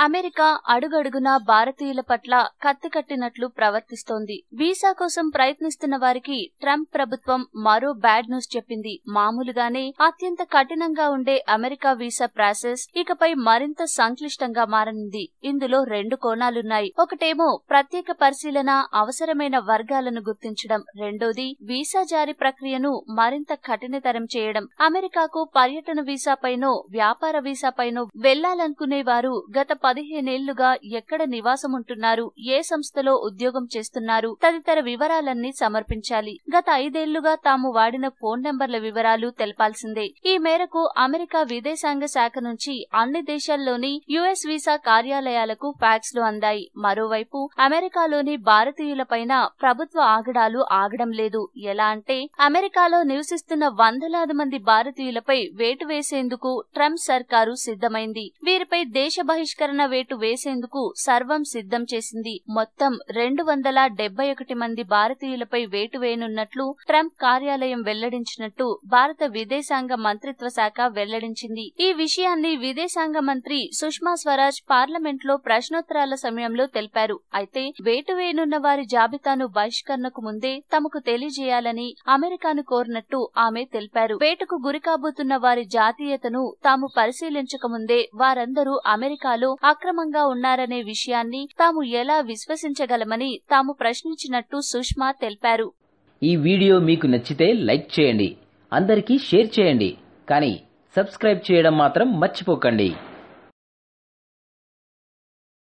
America అడుగడుగునా భారతీయుల పట్ల కత్తికట్టినట్లు ప్రవర్తిస్తోంది. వీసా కోసం ప్రయత్నిస్తున్న వారికి ట్రంప్ ప్రభుత్వం మరో బ్యాడ్ న్యూస్ చెప్పింది. మామూలుగానే అత్యంత కఠినంగా ఉండే అమెరికా వీసా ప్రాసెస్ ఇకపై మరింత సంక్లిష్టంగా మారనుంది. ఇందులో రెండు కోణాలున్నాయి. ఒకటేమో ప్రత్యేక పరిశీలన, అవసరమైన వర్గాలను గుర్తించడం. రెండోది వీసా జారీ ప్రక్రియను మరింత కఠినతరం చేయడం. అమెరికాకు పర్యటన వీసాపైనో, వ్యాపార వీసాపైనో వెళ్లాలనుకునేవారు గత 15 ఏళ్లుగా ఎక్కడ నివాసముంటున్నారు, ఏ సంస్థలో ఉద్యోగం చేస్తున్నారు తదితర వివరాలన్నీ సమర్పించాలి. గత 5 ఏళ్లుగా తాము వాడిన ఫోన్ నంబర్ల వివరాలు తెలపాల్సిందే. ఈ మేరకు అమెరికా విదేశాంగ శాఖ నుంచి అన్ని దేశాల్లోని యుఎస్ వీసా కార్యాలయాలకు ఫ్యాక్స్లు అందాయి. మరోవైపు అమెరికాలోని భారతీయులపైన ప్రభుత్వ ఆగడాలు ఆగడం లేదు. ఎలా అంటే అమెరికాలో నివసిస్తున్న వందలాది మంది భారతీయులపై వేటు వేసేందుకు ట్రంప్ సర్కారు సిద్ధమైంది. వీరిపై దేశ బహిష్కరణ వేటు వేసేందుకు సర్వం సిద్ధం చేసింది. మొత్తం 271 మంది భారతీయులపై వేటు వేయనున్నట్లు ట్రంప్ కార్యాలయం వెల్లడించినట్టు భారత విదేశాంగ మంత్రిత్వ శాఖ వెల్లడించింది. ఈ విషయాన్ని విదేశాంగ మంత్రి సుష్మా స్వరాజ్ పార్లమెంట్లో ప్రశ్నోత్తరాల సమయంలో తెలిపారు. అయితే వేటు వేయనున్న వారి జాబితాను బహిష్కరణకు ముందే తమకు తెలియజేయాలని అమెరికాను కోరినట్టు ఆమె తెలిపారు. వేటుకు గురికాబోతున్న వారి జాతీయతను తాము పరిశీలించకముందే వారందరూ అమెరికాలో అక్రమంగా ఉన్నారనే విషయాన్ని తాము ఎలా విశ్వసించగలమని తాము ప్రశ్నించినట్టు సుష్మా తెలిపారు. ఈ వీడియో మీకు నచ్చితే లైక్ చేయండి, అందరికీ షేర్ చేయండి, కానీ సబ్స్క్రైబ్ చేయడం మాత్రం మర్చిపోకండి.